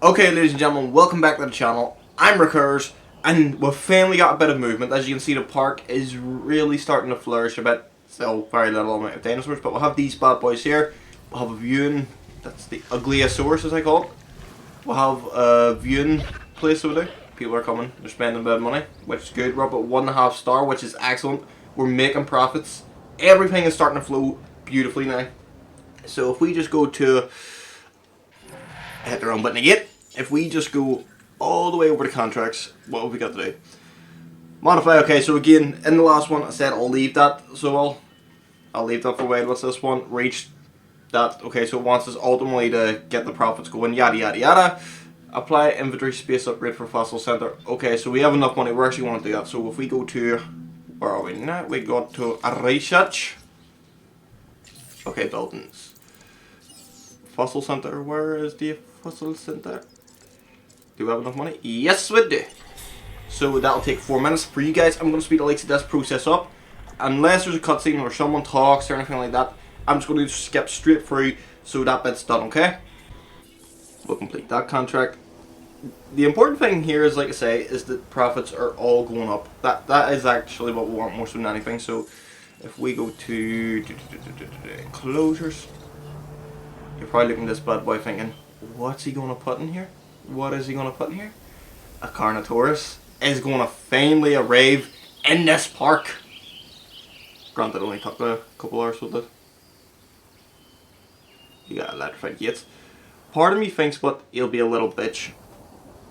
Okay, ladies and gentlemen, welcome back to the channel. I'm Recurs, and we've finally got a bit of movement. As you can see, the park is really starting to flourish a bit. Still very little amount of dinosaurs, but we'll have these bad boys here. We'll have a viewing, that's the ugliosaurus as I call it. We'll have a viewing place over there. People are coming, they're spending a bit of money, which is good. We're up at 1.5 star, which is excellent. We're making profits. Everything is starting to flow beautifully now. So if we just go to, I hit the wrong button again. If we just go all the way over to contracts, what have we got to do? Modify. Okay, so again, in the last one I said I'll leave that, so I'll leave that for a while. What's this one? Reach that. Okay, so it wants us ultimately to get the profits going, yada yada yada. Apply inventory space upgrade for fossil center. Okay, so we have enough money, we actually want to do that. So if we go to, where are we now? We go to research. Okay, buildings. Fossil center, where is the fossil center? Do we have enough money? Yes, we do. So that'll take 4 minutes. For you guys, I'm going to speed the likes of this process up. Unless there's a cutscene where someone talks or anything like that, I'm just going to skip straight through so that bit's done, okay? We'll complete that contract. The important thing here is, like I say, is that profits are all going up. That is actually what we want more so than anything. So if we go to enclosures, you're probably looking at this bad boy thinking, what's he going to put in here? What is he going to put in here? A Carnotaurus is going to finally arrive in this park. Granted, it only took a couple hours with it. You got electrified gates. Part of me thinks, but he'll be a little bitch.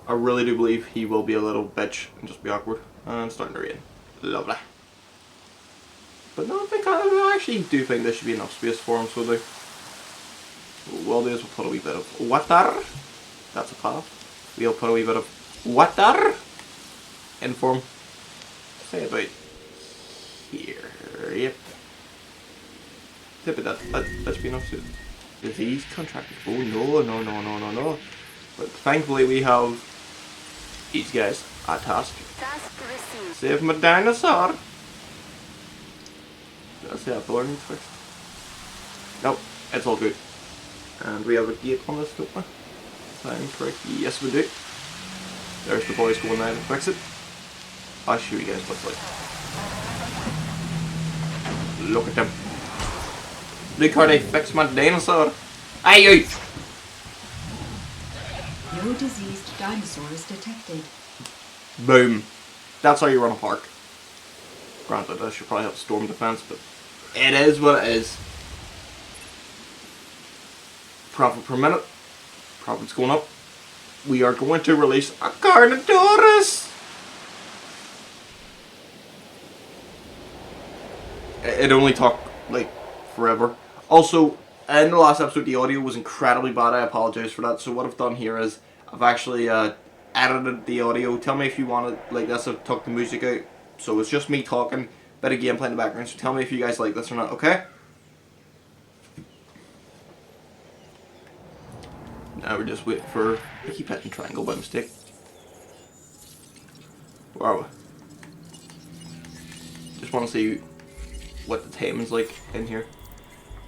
I really do believe he will be a little bitch and just be awkward. And it's starting to rain. Lovely. But no, I actually do think there should be enough space for him, so what we'll do is we'll put a wee bit of water. That's a path. We'll put a wee bit of water in for him. Say about here. Yep. Tip of that should be enough to disease contracted. Oh no. But thankfully we have these guys at task. Save my dinosaur. Did I say that door needs fixed? Nope, it's all good. And we have a gate on this, don't we? Time correct. Yes, we do. There's the boys going down to fix it. I'll show you guys what's like. Look at them. Look how they fixed my dinosaur. Aye! No diseased dinosaurs detected. Boom. That's how you run a park. Granted, I should probably have storm defense, but it is what it is. Profit per minute. Profit's going up. We are going to release a Carnotaurus. It only took like forever. Also, in the last episode the audio was incredibly bad. I apologize for that. So what I've done here is I've actually edited the audio. Tell me if you want it like this. I've took the music out. So it's just me talking, bit of gameplay in the background. So tell me if you guys like this or not, okay? Now we're just waiting for... I keep hitting triangle by mistake. Where are we? Just want to see what the timing's like in here.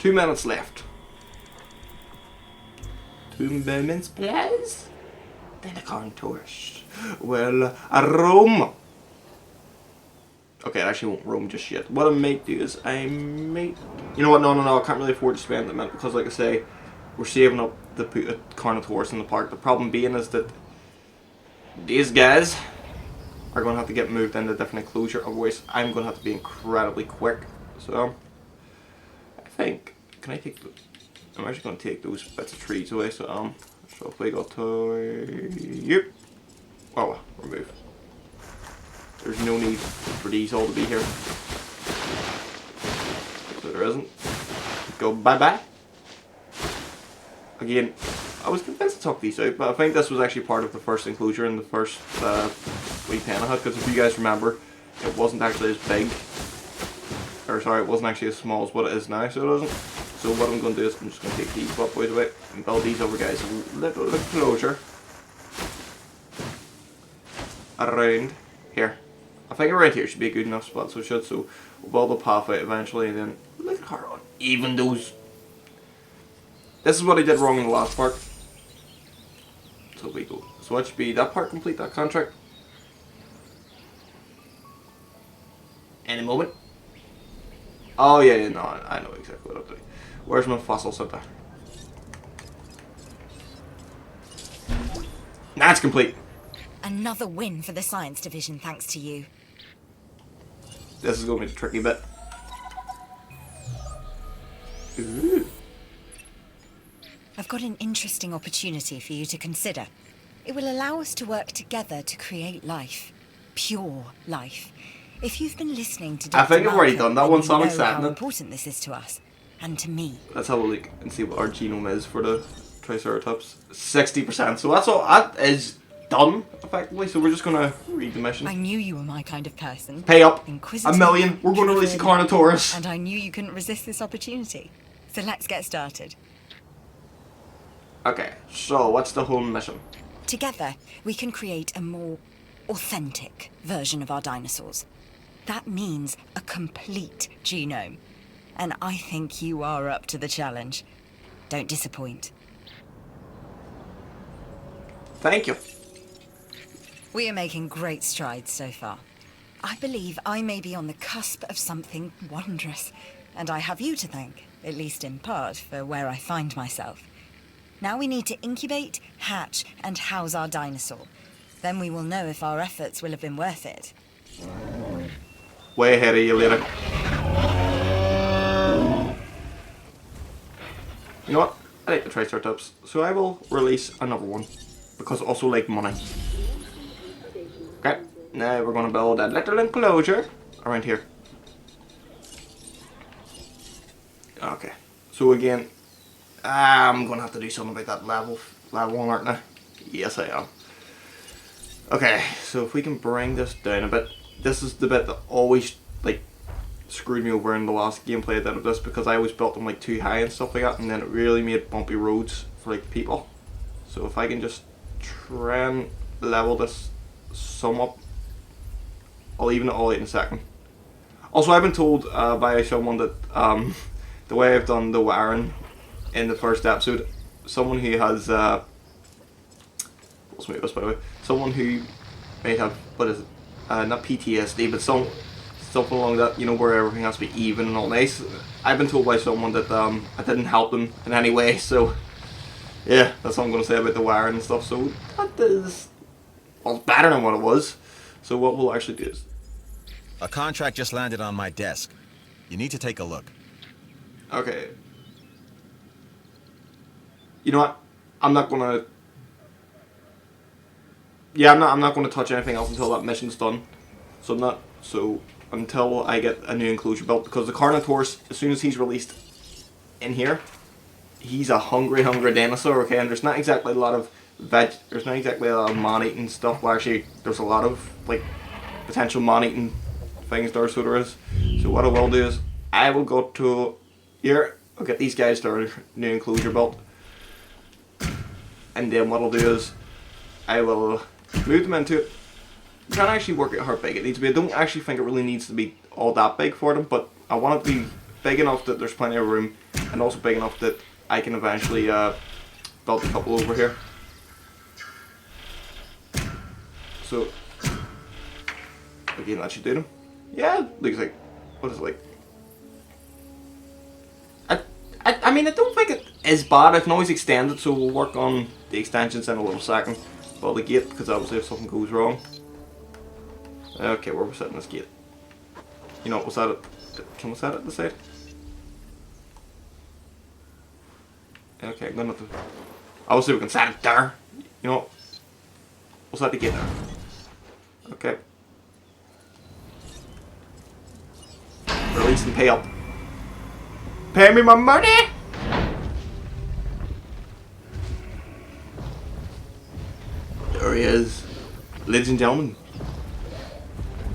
2 minutes left. 2 minutes, please. Then the Carnotaurus will roam. Okay, it actually won't roam just yet. What I might do is I might... You know what? No. I can't really afford to spend the minute because, like I say, we're saving up to put a Carnotaurus in the park. The problem being is that these guys are going to have to get moved into a different enclosure. Otherwise, I'm going to have to be incredibly quick. So, I think... Can I take those? I'm actually going to take those bits of trees away. So if we go to... Yep. Oh, remove. There's no need for these all to be here. So there isn't. Go bye-bye. Again, I was convinced to talk these out, but I think this was actually part of the first enclosure in the first wee pen I had, because if you guys remember, it wasn't actually as big, or sorry, it wasn't actually as small as what it is now, so it doesn't. So what I'm going to do is I'm just going to take these bad boys away and build these over, guys, a little enclosure around here. I think around here should be a good enough spot, so it should. So we'll build a path out eventually, and then look at her on even those. This is what I did wrong in the last part. So we go. So what should be that part complete, that contract? Any moment. Oh yeah, no, I know exactly what I'm doing. Where's my fossil center? That's complete. Another win for the science division, thanks to you. This is going to be the tricky bit. Ooh. I've got an interesting opportunity for you to consider. It will allow us to work together to create life. Pure life. If you've been listening to Dr. I think I've already done that one, so I'm know excited. how important this is to us. And to me. Let's have a look and see what our genome is for the Triceratops. 60%. So that's all. That is done, effectively. So we're just going to read the mission. I knew you were my kind of person. Pay up. Inquisitive, $1 million. We're going to release a Carnotaurus. And I knew you couldn't resist this opportunity. So let's get started. Okay, so what's the whole mission? Together, we can create a more authentic version of our dinosaurs. That means a complete genome. And I think you are up to the challenge. Don't disappoint. Thank you. We are making great strides so far. I believe I may be on the cusp of something wondrous. And I have you to thank, at least in part, for where I find myself. Now we need to incubate, hatch, and house our dinosaur. Then we will know if our efforts will have been worth it. Way ahead of you later. You know what? I like the Triceratops, so I will release another one. Because I also like money. Okay, now we're going to build a little enclosure around here. Okay, so again, I'm going to have to do something about that level 1, aren't I? Yes, I am. Okay, so if we can bring this down a bit. This is the bit that always, like, screwed me over in the last gameplay I did of this, because I always built them, like, too high and stuff like that, and then it really made bumpy roads for, like, people. So if I can just try and level this some up, I'll even it all out in a second. Also, I've been told by someone that the way I've done the wiring in the first episode, someone who has what's my this by the way? Someone who may have, what is it? Not PTSD, but something along that, you know, where everything has to be even and all nice. I've been told by someone that I didn't help them in any way, so yeah, that's what I'm going to say about the wiring and stuff. So that is, well, it's better than what it was. So what we'll actually do is, a contract just landed on my desk. You need to take a look. okay. You know what? I'm not gonna. Yeah, I'm not gonna touch anything else until that mission's done. So until I get a new enclosure built, because the Carnotaurus, as soon as he's released in here, he's a hungry dinosaur. Okay, and there's not exactly a lot of there's not exactly a lot of man-eating stuff. Well, actually, there's a lot of like potential man-eating things there, so there is. So what I will do is I will go to here. I'll get these guys their new enclosure built. And then what I'll do is I will move them into it. You can't actually work out how big it needs to be. I don't actually think it really needs to be all that big for them, but I want it to be big enough that there's plenty of room, and also big enough that I can eventually build a couple over here. So again, that should do them. Yeah, it looks like, what is it like? I mean, I don't think it is bad. I can always extend it, so we'll work on the extensions in a little second. Well, the gate, because obviously if something goes wrong. Okay, where we're setting this gate. You know, we'll set it. Can we set it at the side? Okay, I'm gonna have to. Obviously, we can set it there. You know, we'll set the gate there. Okay. Release and pay up. Pay me my money! There he is. Ladies and gentlemen,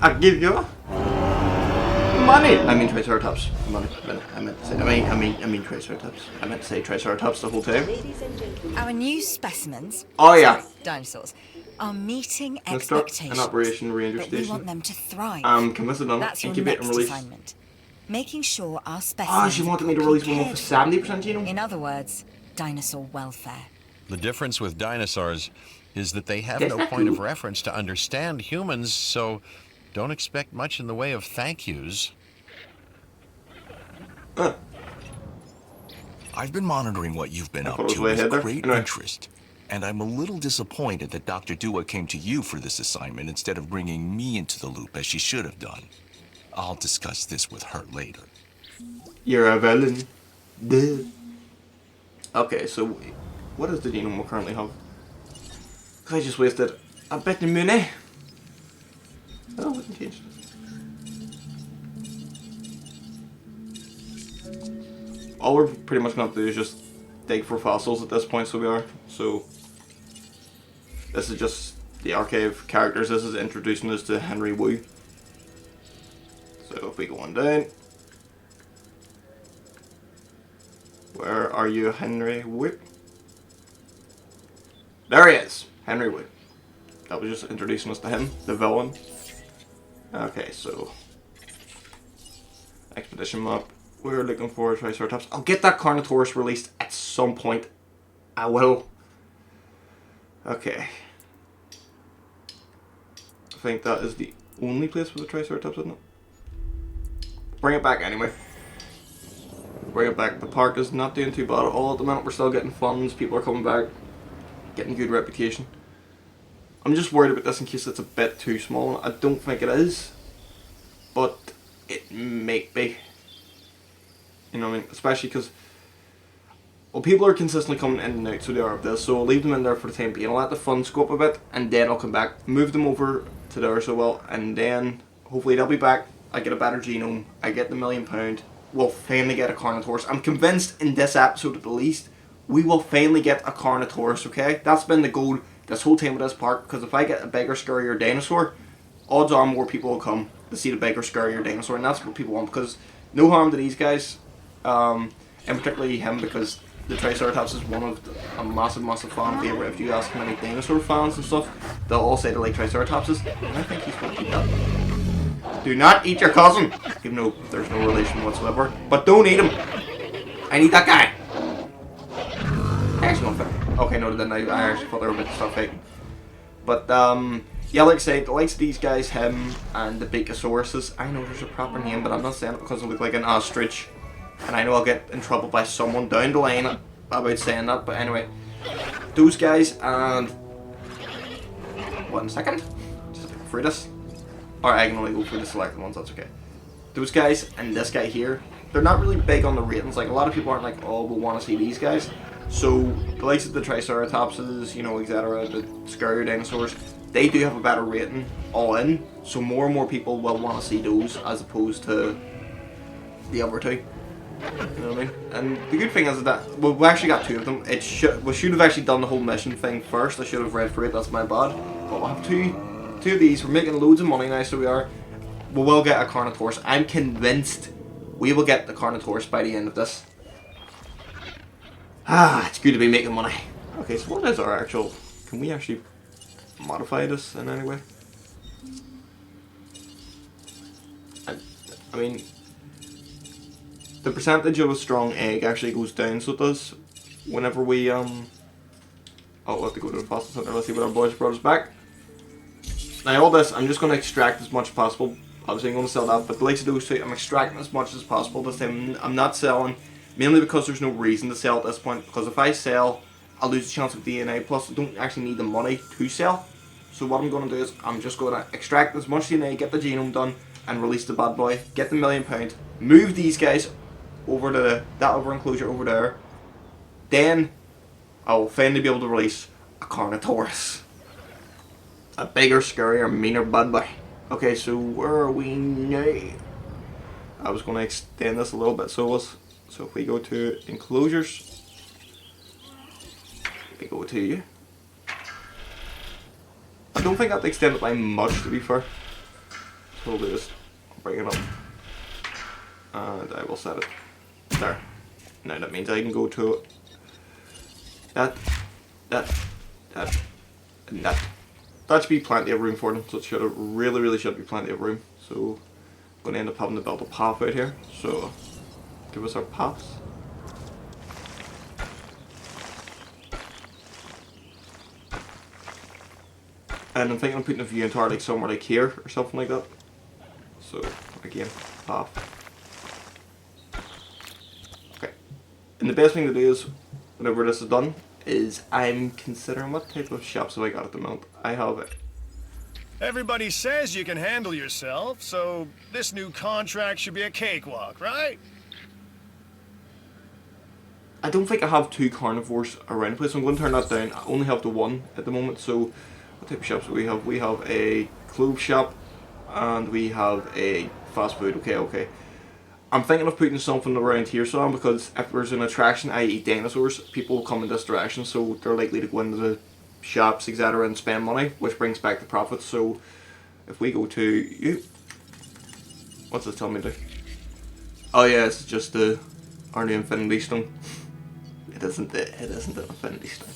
I give you money! I mean Triceratops. Money. I meant to say, I mean Triceratops. I meant to say Triceratops the whole time. Our new specimens, Oh yeah. dinosaurs, are meeting Construct expectations. an operation ranger But we station. want them to thrive. Can this have done? That's your Incubate next and release. assignment. Making sure our Oh, specimens she wanted me to are release one with cared for. 70% genome? In other words, dinosaur welfare. The difference with dinosaurs is that they have no point of reference to understand humans, so don't expect much in the way of thank yous. I've been monitoring what you've been I up thought it was to way with ahead there. great Anyway. interest. And I'm a little disappointed that Dr. Dua came to you for this assignment instead of bringing me into the loop as she should have done. I'll discuss this with her later. You're a villain. Duh. Okay, so what is the genome we currently have? I just wasted a bit of money. Oh, it wasn't changed. All we're pretty much going to have to do is just dig for fossils at this point, so we are. So, this is just the archive characters. This is introducing us to Henry Wu. So, if we go on down. Where are you, Henry Wu? There he is! Henry Wu. That was just introducing us to him, the villain. Okay, so... Expedition map. We're looking for Triceratops. I'll get that Carnotaurus released at some point. I will. Okay. I think that is the only place for the Triceratops, isn't it? Bring it back anyway. Bring it back. The park is not doing too bad at all at the minute. We're still getting funds. People are coming back. Getting good reputation. I'm just worried about this in case it's a bit too small. I don't think it is. But it may be. You know what I mean? Especially because, well, people are consistently coming in and out, so they are of this. So I'll leave them in there for the time being. I'll let the funds go up a bit, and then I'll come back, move them over to there, so well, and then hopefully they'll be back. I get a better genome. I get the £1,000,000. We'll finally get a Carnotaurus. I'm convinced in this episode at the least, we will finally get a Carnotaurus, okay? That's been the goal this whole time with this park, because if I get a bigger, scarier dinosaur, odds are more people will come to see the bigger, scarier dinosaur, and that's what people want, because no harm to these guys. And particularly him, because the Triceratops is one of a massive fan favourite. If you ask many dinosaur fans and stuff, they'll all say they like Triceratopses, and I think he's going to eat that. Do not eat your cousin, even though there's no relation whatsoever, but don't eat him. I need that guy. Actually, okay, no, then I actually thought they were a bit of stuff fighting. But yeah, like I say, the likes of these guys, him and the Bigosauruses. I know there's a proper name, but I'm not saying it because I look like an ostrich. And I know I'll get in trouble by someone down the line about saying that, but anyway. Those guys and... 1 second. Just look through this. Or I can only go through the selected ones, that's okay. Those guys and this guy here, they're not really big on the ratings. Like, a lot of people aren't like, oh, we'll want to see these guys. So, the likes of the Triceratopses, you know, etc., the scarier dinosaurs, they do have a better rating all in. So more and more people will want to see those as opposed to the other two. You know what I mean? And the good thing is that well, we actually got 2 of them. We should have actually done the whole mission thing first. I should have read through it. That's my bad. But we'll have two of these. We're making loads of money now, so we are. We will get a Carnotaurus. I'm convinced we will get the Carnotaurus by the end of this. Ah, it's good to be making money. Okay, so what is our actual? Can we actually modify this in any way? I mean. The percentage of a strong egg actually goes down, so it does whenever we, oh, we'll have to go to the fossil center. Let's see what our boys brought us back. Now all this, I'm just going to extract as much as possible. Obviously I'm going to sell that, but the likes of those two, I'm extracting as much as possible this time. I'm not selling, mainly because there's no reason to sell at this point, because if I sell, I'll lose the chance of DNA, plus I don't actually need the money to sell. So what I'm going to do is, I'm just going to extract as much DNA, get the genome done, and release the bad boy, get the £1,000,000, move these guys over to that other enclosure over there. Then I'll finally be able to release a Carnotaurus. A bigger, scarier, meaner bad boy. Okay, so where are we now? I was going to extend this a little bit, so if we go to enclosures, we go to you. I don't think I have to extend it by much, to be fair. So we'll do this. I'll bring it up. And I will set it there. Now that means I can go to that, and that. That should be plenty of room for them. So it should have, really should be plenty of room. So I'm going to end up having to build a path out here. So give us our paths. And I'm thinking of putting a view into like somewhere like here or something like that. So again, off. Okay. And the best thing to do is, whenever this is done, is I'm considering what type of shops have I got at the moment. I have Everybody says you can handle yourself, so this new contract should be a cakewalk, right? I don't think I have 2 carnivores around the place, so I'm going to turn that down. I only have the 1 at the moment, so what type of shops do we have? We have a clothes shop, and we have a fast food. Okay. I'm thinking of putting something around here, so because if there's an attraction, i.e. dinosaurs, people will come in this direction, so they're likely to go into the shops, etc. and spend money, which brings back the profits. So if we go to you, what's this telling me to do? Oh yeah, it's just our new Infinity Stone. It isn't the Infinity Stone.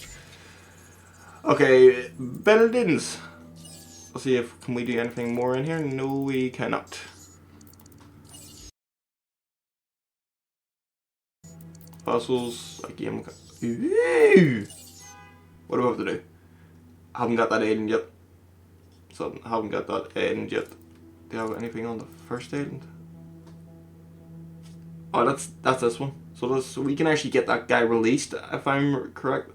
Okay, buildings. Let's see if can we do anything more in here. No, we cannot. Puzzles again. Ooh. What do I have to do? I haven't got that island yet. So I haven't got that island yet. Do you have anything on the first island? Oh, that's this one. So we can actually get that guy released, if I'm correct.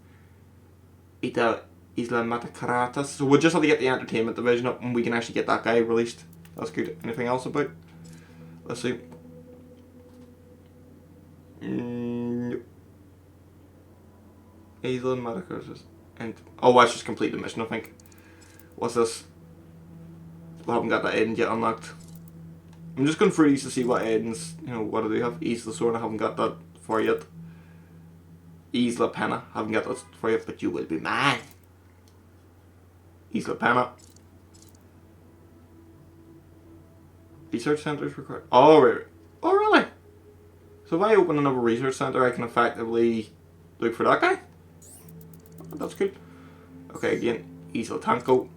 Isla Matacaratas. So we'll just have to get the entertainment division up and we can actually get that guy released. That's good. Anything else about? Let's see. Nope. Isla Matacaratas. And oh, I just completed the mission, I think. What's this? We haven't got that end yet unlocked. I'm just going through these to see what ends, what do they have? Isla Sorna, I haven't got that for yet. Isla Pena, haven't got that for yet, but you will be mine. Isla Pena. Research centers required. Oh, right. Oh, really? So if I open another research center, I can effectively look for that guy? Oh, that's good. Okay, again, Isla Tanco.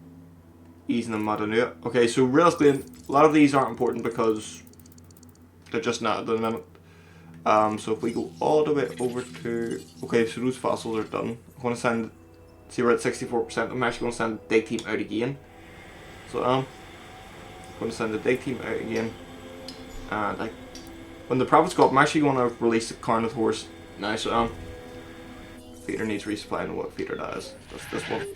Isla Madanua. Okay, so realistically, a lot of these aren't important because they're just not at the minute. So if we go all the way over to... Okay, so those fossils are done. I'm going to send... See, we're at 64%. I'm actually going to send the dig team out again. So I'm going to send the dig team out again. And when the profits go up, I'm actually going to release the carnivores now. So feeder needs resupply, and what feeder that is. That's this one.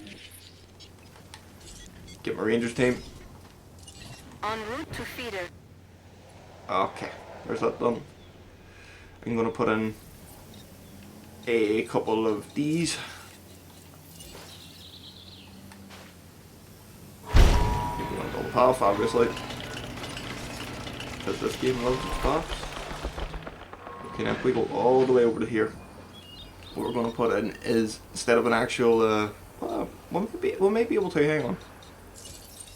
Get my Rangers team. En route to feeder. Okay, there's that done. I'm going to put in a couple of these. Even on double path, obviously. Because this game loves its paths. Okay, now if we go all the way over to here, what we're going to put in is, instead of an actual, we may be able to, hang on.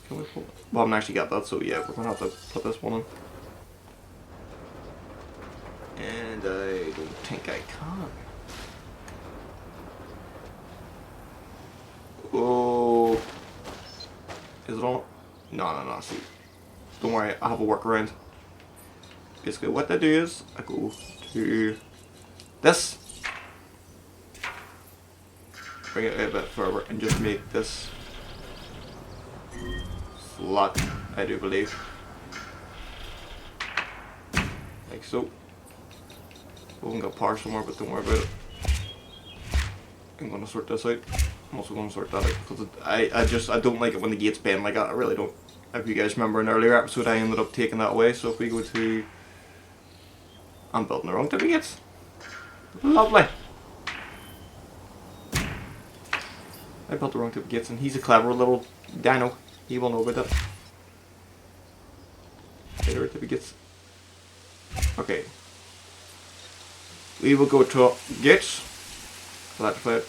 Can we pull? Well, I haven't actually got that, so yeah, we're going to have to put this one in. And I don't think I can. Oh. Is it on? No, see. Don't worry, I have a workaround. Basically, what I do is, I go to this. Bring it a bit further and just make this flat, I do believe. Like so. We haven't got power somewhere, but don't worry about it. I'm going to sort this out. I'm also going to sort that out because I don't like it when the gates bend like that. I really don't. If you guys remember in an earlier episode, I ended up taking that away. So if we go to... I'm building the wrong type of gates. Lovely. I built the wrong type of gates and he's a clever little dino. He will know about that. Okay, the right type of gates. Okay. We will go to gates. Electrify it.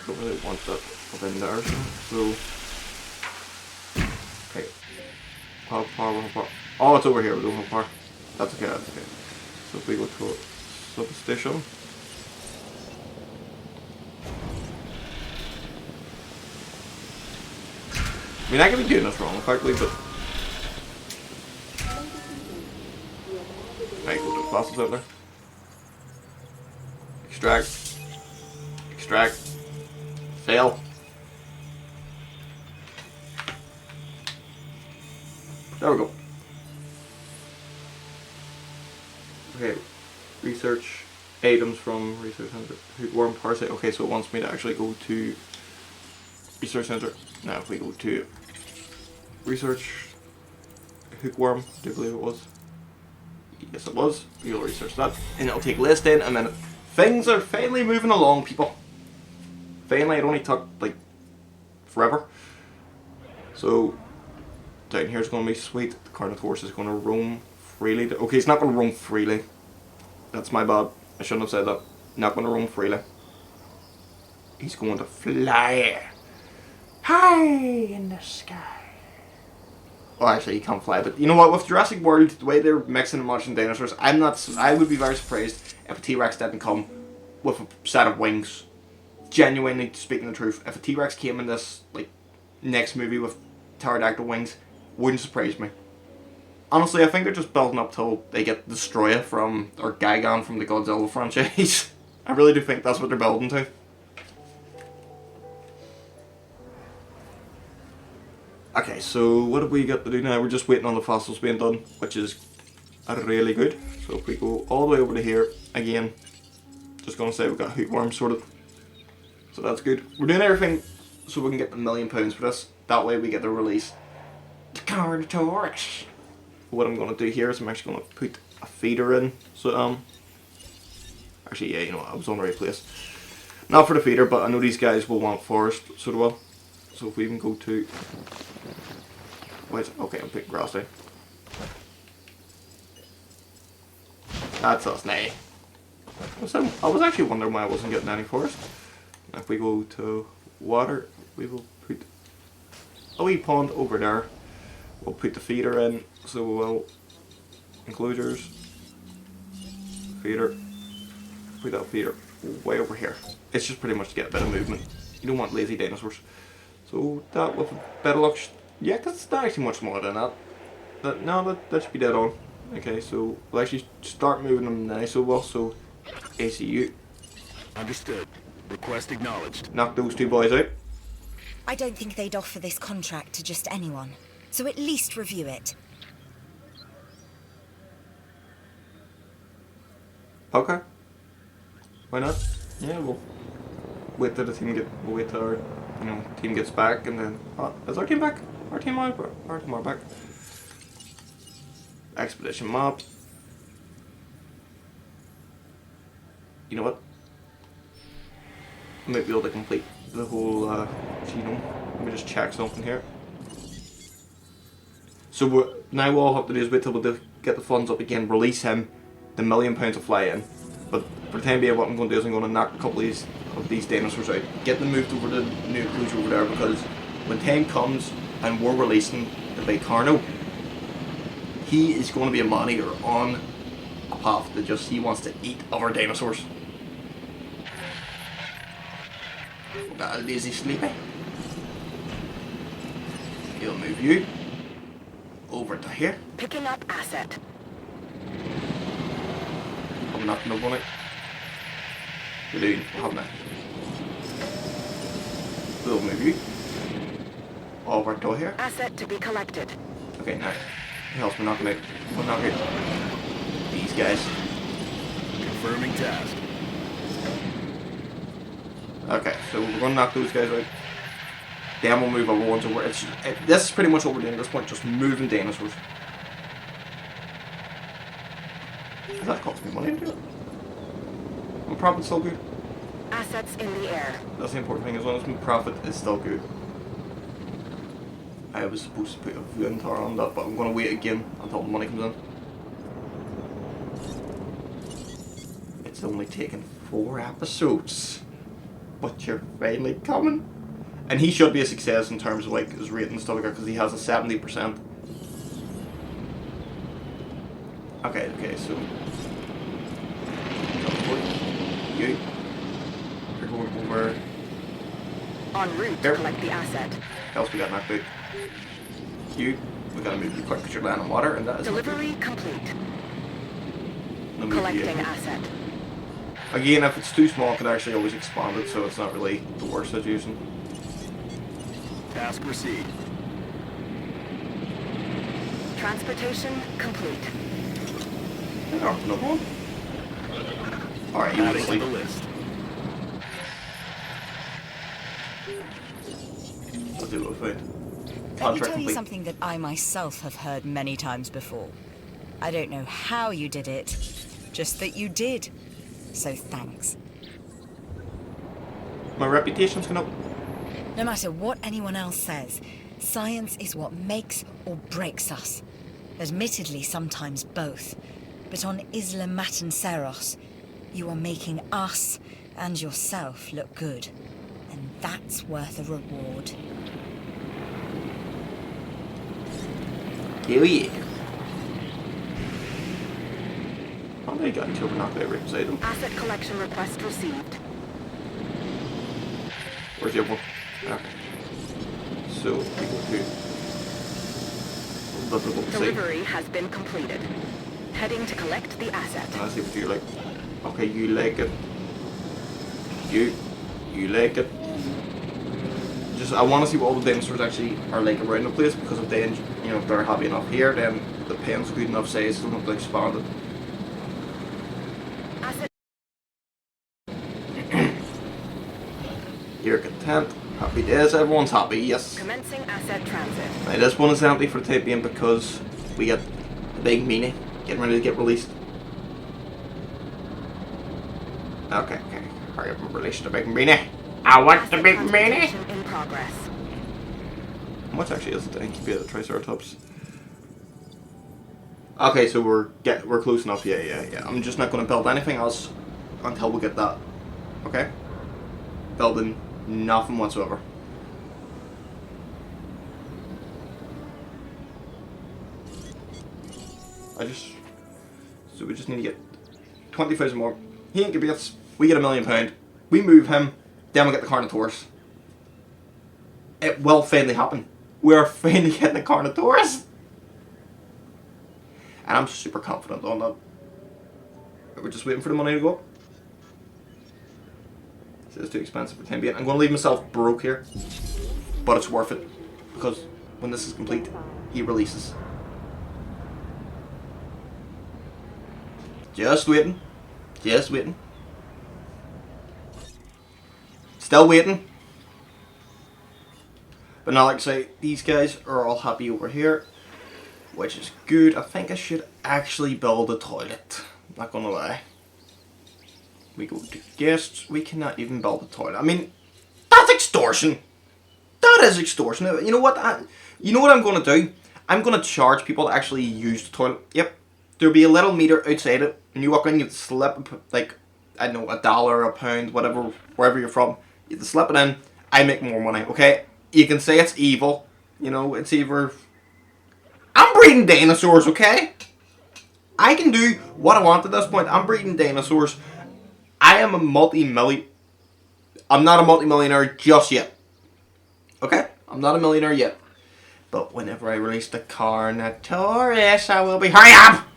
Don't really want that up in there. So. Okay. Power. Oh, it's over here. We don't have power. That's okay. So if we go to substation. I mean, I could be doing this wrong, effectively, but. Right, go to the fossils out there. Extract. Fail. There we go. Okay, research items from research center. Hookworm parasite. Okay, so it wants me to actually go to research center. Now if we go to research hookworm, do you believe it was? Yes, it was. We'll research that, and it'll take less than a minute. Things are finally moving along, people. Finally, it only took like forever. So down here is going to be sweet. The Carnotaurus is going to roam freely. Okay, it's not going to roam freely. That's my bad. I shouldn't have said that. Not going to roam freely. He's going to fly high in the sky. Oh, actually, he can't fly. But you know what? With Jurassic World, the way they're mixing and matching dinosaurs, I would be very surprised if a T-Rex didn't come with a set of wings. Genuinely speaking the truth, if a T-Rex came in this like next movie with pterodactyl wings, wouldn't surprise me. Honestly, I think they're just building up till they get Destroyer from, or Gigan from the Godzilla franchise. I really do think that's what they're building to. Okay, so what have we got to do now? We're just waiting on the fossils being done, which is really good. So if we go all the way over to here, again, just gonna say we've got hookworm sorted. So that's good. We're doing everything so we can get the £1 million for this. That way we get to release the Carnotaurus. What I'm gonna do here is I'm actually gonna put a feeder in. So actually, yeah, you know what, I was on the right place. Not for the feeder, but I know these guys will want forest sort of well. So if we even go to, wait, okay, I'm picking grass there. That's us, nay. I was actually wondering why I wasn't getting any forest. If we go to water, we will put a wee pond over there. We'll put the feeder in, so we'll enclosures, feeder, put that feeder way over here. It's just pretty much to get a bit of movement. You don't want lazy dinosaurs. So that with a bit of luck, yeah, because it's not actually much more than that. That should be dead on. Okay, so we'll actually start moving them now. So well, so ACU. Understood. Request acknowledged. Knock those two boys out. I don't think they'd offer this contract to just anyone, so at least review it. Okay. Why not? Yeah, we'll wait till the team we'll wait till our team gets back, and then is our team back? Our team are back. Expedition map. You know what? I might be able to complete the whole genome. Let me just check something here. So now all I have to do is wait till we get the funds up again, release him, the £1 million to fly in. But for the time being, what I'm going to do is I'm going to knock a couple of these dinosaurs out, get them moved over to the new enclosure over there, because when time comes and we're releasing the big Carno, he is going to be a man-eater on a path that just he wants to eat other dinosaurs. We got a lazy sleepy. He'll move you over to here. Picking up asset. I'm not no bonnet. We're doing have that. We'll move you over to here. Asset to be collected. Okay, now else we're not gonna these guys. Confirming task. Okay, so we're gonna knock those guys out. Then we'll move other ones over. This is pretty much what we're doing at this point, just moving dinosaurs. That costs me money to do it. My profit's still good. Assets in the air. That's the important thing, as long as my profit is still good. I was supposed to put a Ventar on that, but I'm gonna wait again until the money comes in. It's only taken 4 episodes, but you're finally coming. And he should be a success in terms of like his rating and stuff like that, because he has a 70%. Okay, so you're going over. En route There. to collect the asset. Else we got knocked out. We gotta move you quick because you're landing on water, and that is Delivery complete. not good. Collecting asset. Again, if it's too small, I could actually always expand it, so it's not really the worst situation. Task received. Transportation complete. Oh, no one. Alright, you Adding sleep. to the list. Let's do what we find. Let me Contract tell you complete. something that I myself have heard many times before. I don't know how you did it, just that you did. So thanks. My reputation's gone up. No matter what anyone else says, science is what makes or breaks us. Admittedly, sometimes both. But on Isla Matanceros, you are making us and yourself look good. And that's worth a reward. Hell yeah. Oh, they got until we're not there right beside them. Asset collection request received. Where's the other one? Okay. So, we go to... Delivery has been completed. Heading to collect the asset. I see what you like. Okay, you like it. You like it. Just, I want to see what all the dinosaurs actually are like around the place, because if they, you know, if they're happy enough here, then the pen's good enough size to not expand it. Asset You're content. Happy days. Everyone's happy. Yes. commencing asset transit. Now this one is empty for the time being because we got the big meanie getting ready to get released. Okay. Hurry up and release the big meanie. I want the Asset big meanie. transportation in progress. How much actually is it to incubate the Triceratops? Okay, so we're close enough. Yeah. I'm just not going to build anything else until we get that. Okay. Building nothing whatsoever. So we just need to get 20,000 more. He incubates, we get £1 million. We move him, then we get the Carnotaurus. It will finally happen. We're finally getting the Carnotaurus. And I'm super confident on that. We're just waiting for the money to go up. This is too expensive for the time being. I'm going to leave myself broke here. But it's worth it. Because when this is complete, he releases. Just waiting. Just waiting. Still waiting. But now, like I say, these guys are all happy over here. Which is good. I think I should actually build a toilet. Not gonna lie. We go to guests. We cannot even build a toilet. I mean, that's extortion. That is extortion. You know what? You know what I'm gonna do? I'm gonna charge people to actually use the toilet. Yep. There'll be a little meter outside it. When you walk in, you slip, like, I don't know, $1, £1, whatever, wherever you're from. You have to slip it in. I make more money, okay? You can say it's evil. You know, it's either... I'm breeding dinosaurs, okay? I can do what I want at this point. I'm breeding dinosaurs. I am a multi-million... I'm not a multi-millionaire just yet. Okay? I'm not a millionaire yet. But whenever I release the Carnotaurus, I will be... Hurry up!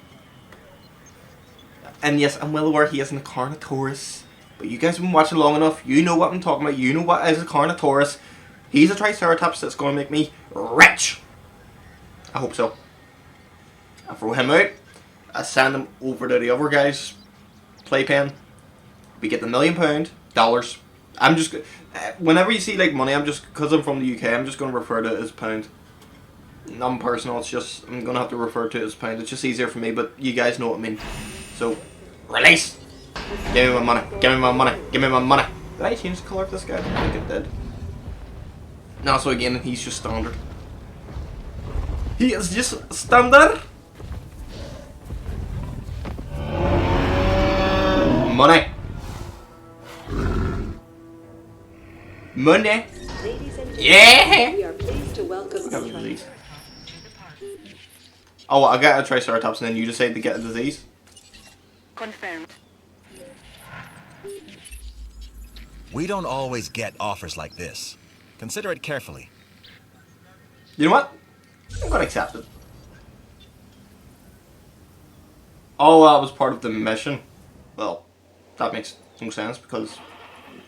And yes, I'm well aware he isn't a Carnotaurus. But you guys have been watching long enough. You know what I'm talking about. You know what is a Carnotaurus. He's a Triceratops that's going to make me rich. I hope so. I throw him out. I send him over to the other guy's playpen. We get the £1 million dollars. I'm just... whenever you see like money, I'm just... because I'm from the UK, I'm just going to refer to it as pound. Nothing personal, it's just... I'm going to have to refer to it as pound. It's just easier for me, but you guys know what I mean. So, release! Give me my money. Give me my money. Give me my money. Did I change the colour of this guy? I don't think it did. No, so again, he's just standard. He is just standard. Money. Money. Yeah. We are pleased to welcome Look at the disease. Oh, I got a Triceratops and then you decided to get a disease? Confirmed. We don't always get offers like this. Consider it carefully. You know what? I'm gonna accept it. Oh, that was part of the mission. Well, that makes no sense because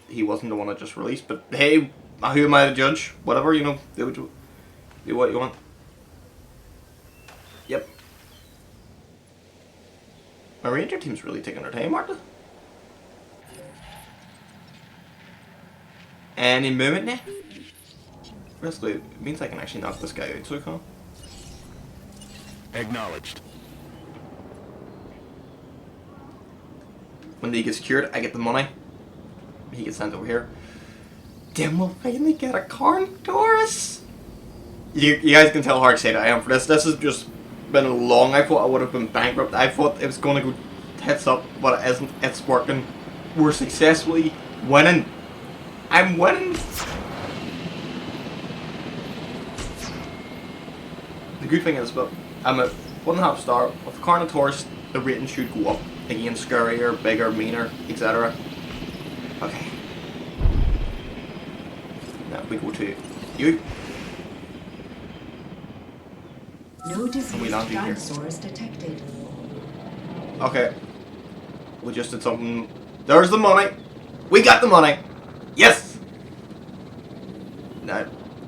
he wasn't the one that just released. But hey, who am I to judge? Whatever, you know, do what you want. Yep. My ranger team's really taking their time, aren't they? Any movement now? Basically, it means I can actually knock this guy out, so I can. Acknowledged. When he gets cured, I get the money. He gets sent over here. Then we'll finally get a Carnotaurus! You guys can tell how excited I am for this. This has just been long. I thought I would have been bankrupt. I thought it was going to go tits up, but it isn't. It's working. We're successfully winning. I'm winning! The good thing is, but I'm at 1.5 star. With the Carnotaurus, the rating should go up. Again, scarier, bigger, meaner, etc. Okay. Now we go to you. No we diseased land here. dinosaurs detected. Okay. We just did something. There's the money. We got the money. Yes! Now,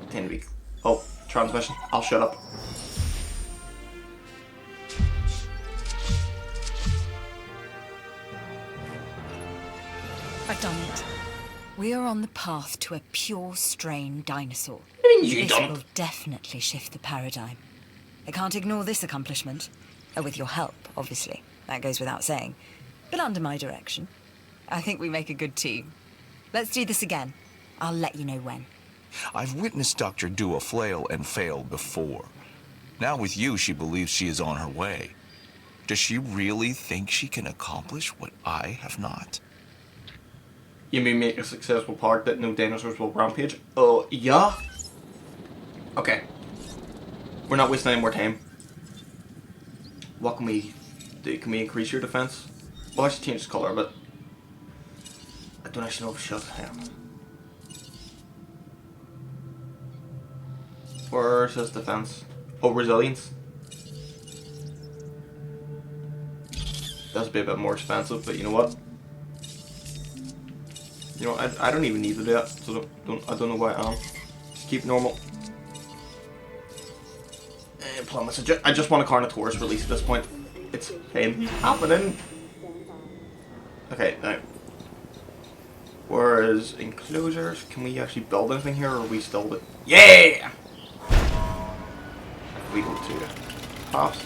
10 weeks. Oh, transmission. I'll shut up. I've done it. We are on the path to a pure strain dinosaur. You This don't. will definitely shift the paradigm. I can't ignore this accomplishment. With your help, obviously. That goes without saying. But under my direction. I think we make a good team. Let's do this again. I'll let you know when. I've witnessed Dr. Dua flail and fail before. Now with you, she believes she is on her way. Does she really think she can accomplish what I have not? You mean make a successful park that no dinosaurs will rampage? Oh, yeah? Okay. We're not wasting any more time. What can we do? Can we increase your defense? Well, I should change the color a bit. I don't actually know if it should. Hang on. Where's his defense? Oh, resilience. That's a bit more expensive, but you know what? You know, I don't even need to do that, so I don't know why I am. Just keep normal. Plumbus. I just want a Carnotaurus release at this point. It's happening. Okay, now. Whereas enclosures, can we actually build anything here, or are we still with? Yeah. We go to paths.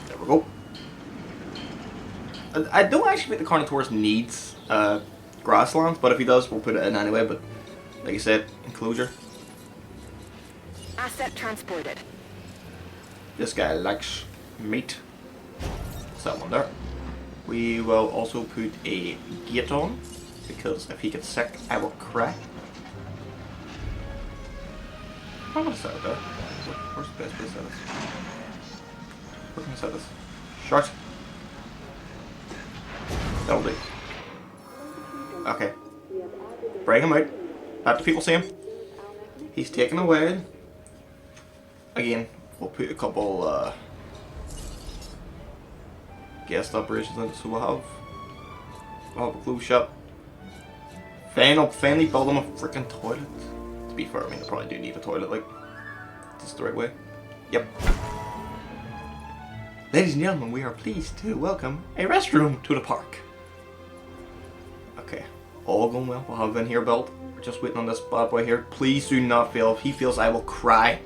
There we go. I don't actually think the Carnotaurus needs grasslands, but if he does, we'll put it in anyway. But like I said, enclosure. Asset transported. This guy likes meat. What's that one there? We will also put a gate on, because if he gets sick, I will cry. I'm gonna set it there. Where's the best place to set this? Where can I set this? Short. That'll do. Okay. Bring him out. Let the people see him. He's taken away. Again, we'll put a couple guest operations in it, so we'll have a closed shop. Finally build them a freaking toilet. To be fair, I mean, they probably do need a toilet, like, this is the right way. Yep. Ladies and gentlemen, we are pleased to welcome a restroom to the park. Okay, all going well. We'll have in here built. We're just waiting on this bad boy here. Please do not fail. If he fails, I will cry.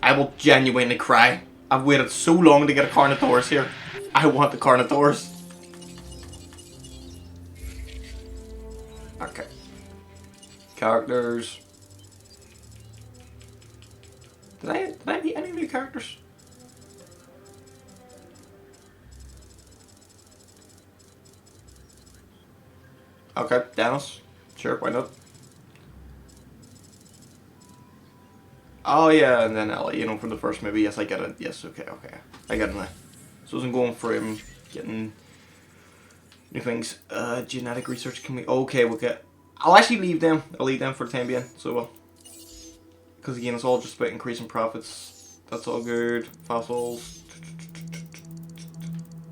I will genuinely cry. I've waited so long to get a Carnotaurus here. I want the Carnotaurus. Okay. Characters. Did I meet any new characters? Okay, Dennis. Sure, why not? Oh yeah, and then Ellie, you know, from the first movie. Yes, I get it. Yes, okay. I get it now. So I'm going for him getting new things. Genetic research, can we? Okay, we'll get. I'll actually leave them. I'll leave them for the time being. So, because again, it's all just about increasing profits. That's all good. Fossils.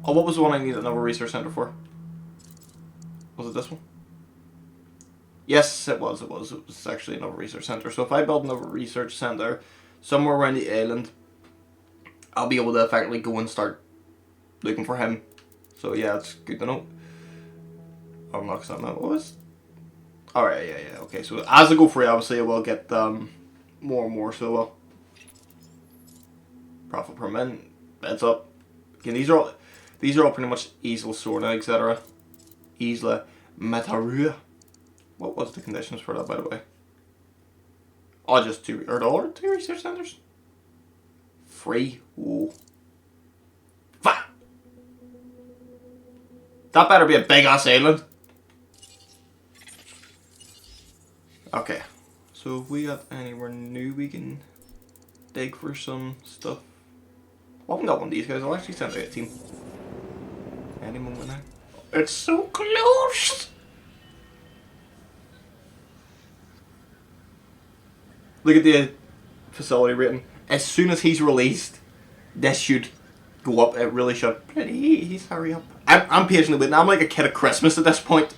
Oh, what was the one I needed another research center for? Was it this one? Yes, it was. It was. It was actually another research center. So if I build another research center somewhere around the island, I'll be able to effectively go and start looking for him. So yeah, it's good to know. Unlock something. What was? Alright, yeah. Okay, so as I go free, obviously I will get more and more. So profit per min. That's up. Again, these are all pretty much Isla Sorna, etc. Isla Matarua. What was the conditions for that, by the way? Oh, just two research centers. Free. Ooh. Fuck. That better be a big ass island. Okay. So if we got anywhere new we can dig for some stuff. Well, I haven't got one of these guys. I'll actually send out a team. Any moment now. It's so close! Look at the facility rating. As soon as he's released, this should go up. It really should. Please hurry up. I'm patiently waiting. I'm like a kid at Christmas at this point.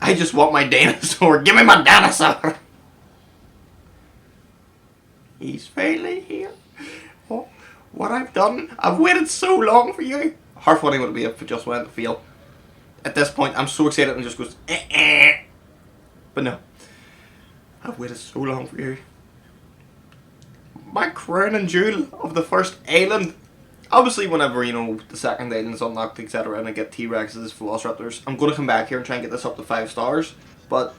I just want my dinosaur. Give me my dinosaur! He's finally here. Oh, what I've done. I've waited so long for you. How funny would it be if it just went to fail? At this point, I'm so excited and just goes, But no. I've waited so long for you. My crown and jewel of the first island. Obviously, whenever, you know, the second island's unlocked, etc., and I get T-Rexes, Velociraptors, I'm going to come back here and try and get this up to 5 stars. But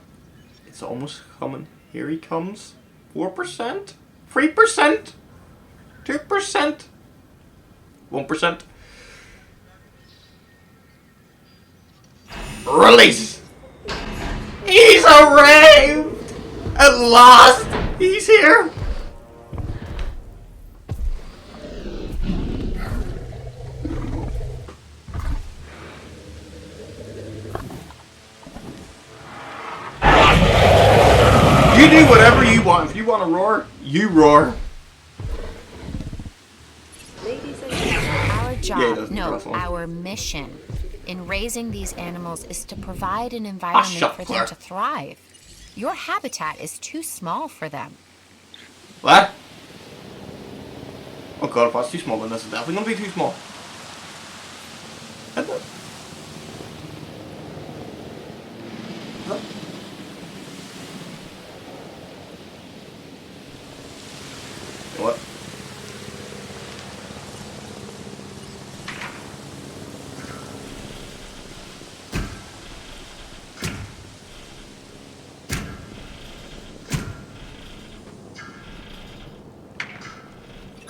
it's almost coming. Here he comes. 4%? 3%? 2%? 1%? Release! He's arrived! At last! He's here! You do whatever you want. If you want to roar, you roar. Ladies and gentlemen, Our job, no, one. our mission in raising these animals is to provide an environment for them to thrive. Your habitat is too small for them. What? Oh god, if that's too small, then this is definitely going to be too small. Isn't it? What?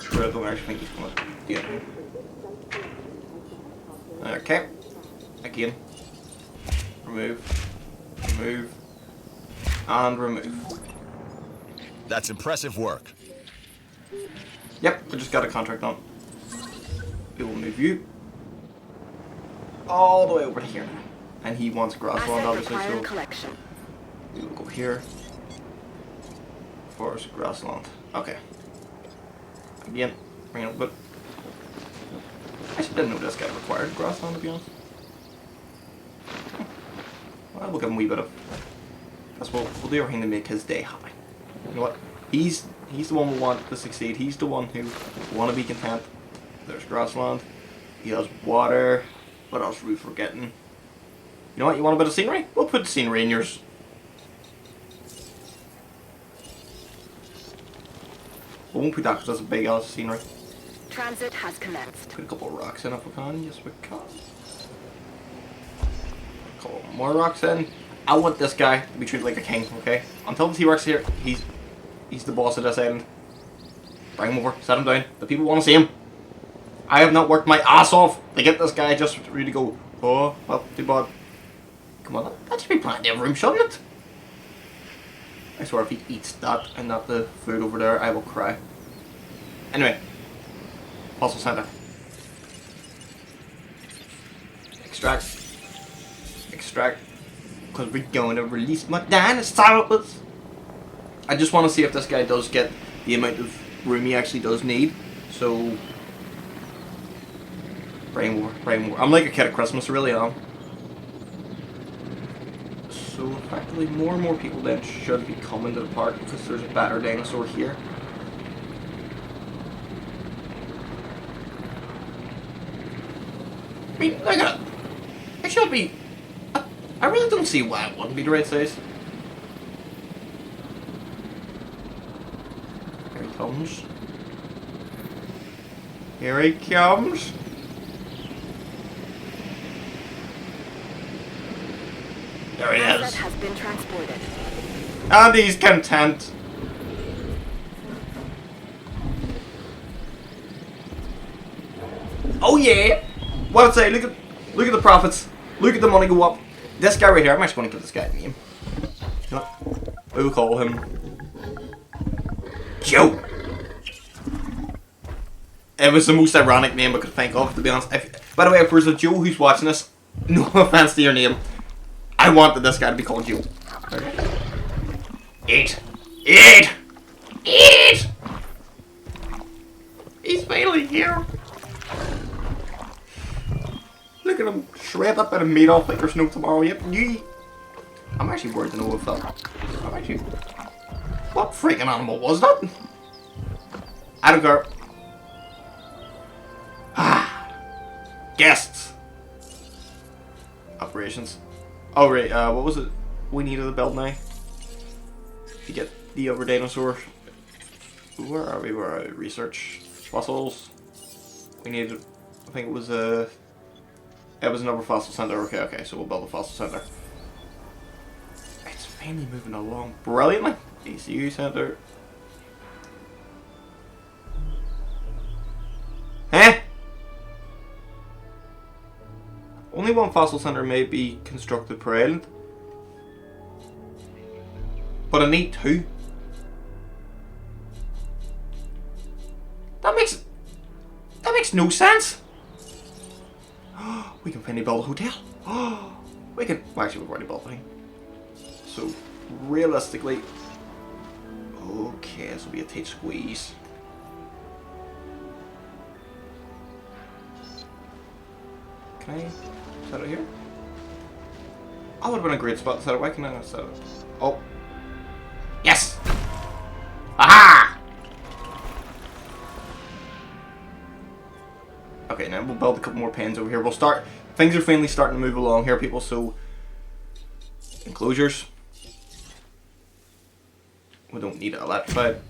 I don't actually think he's going to do it. Okay. Again. Remove. Remove. And remove. That's impressive work. Yep, I just got a contract on. We will move you all the way over to here now. And he wants grassland, obviously, so collection. we will go here. Forest, grassland. Okay. Again, bring it up a bit. I actually didn't know this guy required grassland, to be honest. Well, we'll give him a wee bit of... That's what we'll do everything to make his day happy. You know what? He's the one we want to succeed. He's the one who want to be content. There's grassland. He has water. What else are we forgetting? You know what? You want a bit of scenery? We'll put the scenery in yours. We won't put that because that's a big ass scenery. Transit has commenced. Put a couple of rocks in if we can. Yes, we can. A couple more rocks in. I want this guy to be treated like a king, okay? Until the T-Rex here, he's the boss of this island. Bring him over, set him down. The people want to see him. I have not worked my ass off to get this guy just ready to go. Oh, well, too bad. Come on, that should be plenty of room, shouldn't it? I swear if he eats that and not the food over there, I will cry. Anyway. Fossil center. Extract. Extract. Because we're going to release my dinosaurs. I just want to see if this guy does get the amount of room he actually does need. So, bring more, bring more. I'm like a kid at Christmas, really am. So effectively more and more people then should be coming to the park because there's a better dinosaur here. I mean, look at it. It should be... I really don't see why it wouldn't be the right size. Here he comes. Here he comes. There he is. Has been transported. And he's content. Oh yeah! What I'd say, look at the profits. Look at the money go up. This guy right here, I'm actually going to give this guy a name. You know what? We'll call him Joe. It was the most ironic name I could think of, to be honest. By the way, if there's a Joe who's watching this, no offense to your name, I wanted this guy to be called Joe. Okay. Eat! Eat! Eat! He's finally here. Look at him shred that bit of meat off like there's no tomorrow yet. Yee. I'm actually worried to know if that. I'm actually. What freaking animal was that? I don't care. Ah. Guests. Operations. Oh right, what was it we needed to build now? To get the other dinosaur. Where are we? Where are we? Research. Fossils. We needed, I think it was another fossil center. Okay, so we'll build a fossil center. It's finally moving along brilliantly. ECU center. Huh? Only one fossil center may be constructed per island. But I need two. That makes no sense. We can finally build a hotel. We can. Well, actually, we've already built one. So, realistically, okay, this will be a tight squeeze. Can I set it here? Oh, would have been a great spot to set it. Why can I not set it? Oh, yes! Aha! Okay, now we'll build a couple more pens over here. We'll start. Things are finally starting to move along here, people. So, enclosures. We don't need it electrified.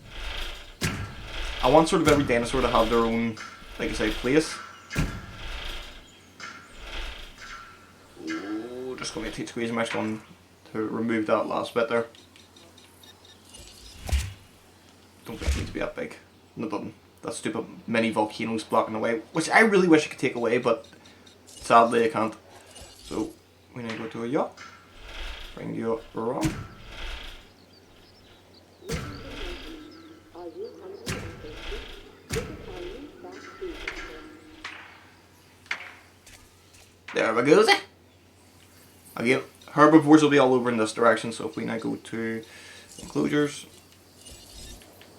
I want sort of every dinosaur to have their own, like I say, place. Ooh, just going to be a tight squeeze. I'm actually going to remove that last bit there. Don't think it needs to be that big. No, doesn't. That stupid mini volcanoes blocking the way, which I really wish I could take away, but sadly I can't. So we need to go to a yacht. Bring the yacht around. There we go. Again, herbivores will be all over in this direction, so if we now go to enclosures,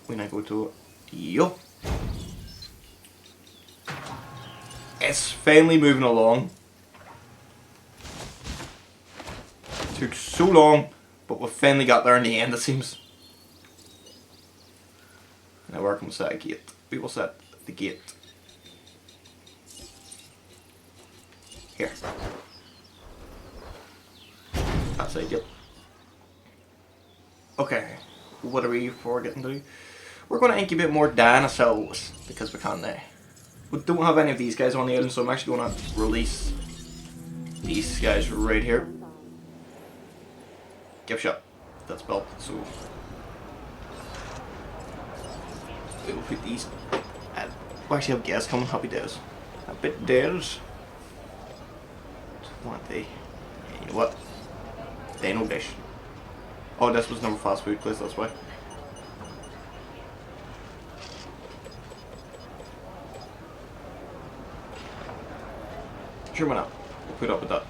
we now go to yacht. It's finally moving along. It took so long, but we finally got there in the end, it seems. Now where can we set a gate? We will set the gate here. That's it, yep. Okay, what are we forgetting to do? We're going to incubate more dinosaurs, because we can now. We don't have any of these guys on the island, so I'm actually going to release these guys right here. Give shot. That's built, so we will put these. We actually have guests coming. Happy days. Happy days. 20. You know what? Dino dish. Oh, this was another fast food place, that's why. Sure, why not? We'll put up with that.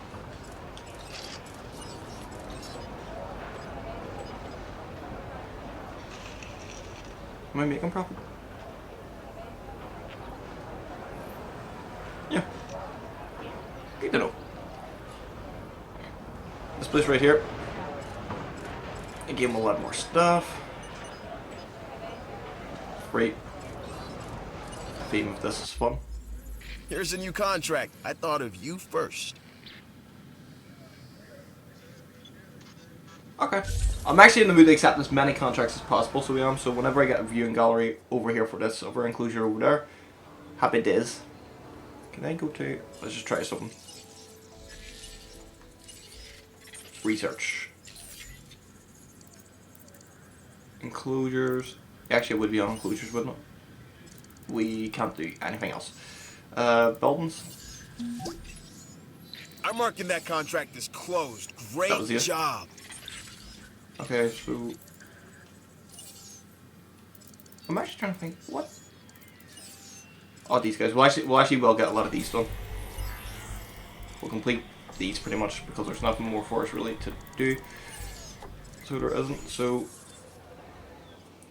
Am I making profit? Yeah. Good to know. This place right here, Again, we'll add more stuff. Great. Theme of this is fun. Here's a new contract. I thought of you first. Okay. I'm actually in the mood to accept as many contracts as possible, so we am. So whenever I get a viewing gallery over here for this, over enclosure over there, happy days. Can I go to... Let's just try something. Research. Enclosures. Actually, it would be on enclosures, wouldn't it? We can't do anything else. Buildings. I'm marking that contract as closed. Great job. Okay, so I'm actually trying to think what. Oh, these guys. We'll actually get a lot of these done. We'll complete these pretty much because there's nothing more for us really to do. So there isn't. So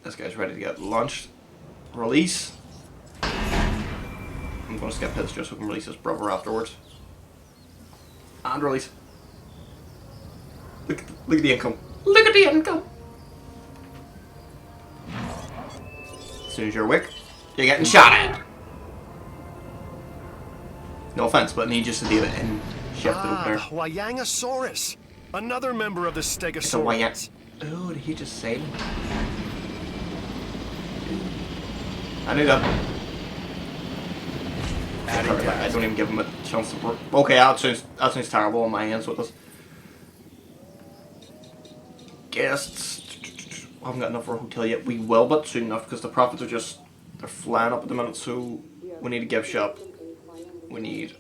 this guy's ready to get launched. Release. I'm going to skip his just so we can release his brother afterwards. And release. Look at the income. Look at the income. As soon as you're awake, you're getting shot at. No offense, but I need just to leave it in shifted over there. Wyangosaurus. Another member of the Stegosaurus. It's a Wyang. Oh, did he just say that? I knew that. I don't even give him a chance to work. Okay, that sounds terrible on my hands with this. Guests. I haven't got enough for a hotel yet. We will, but soon enough because the profits are just they're flying up at the minute. So we need a gift shop. We need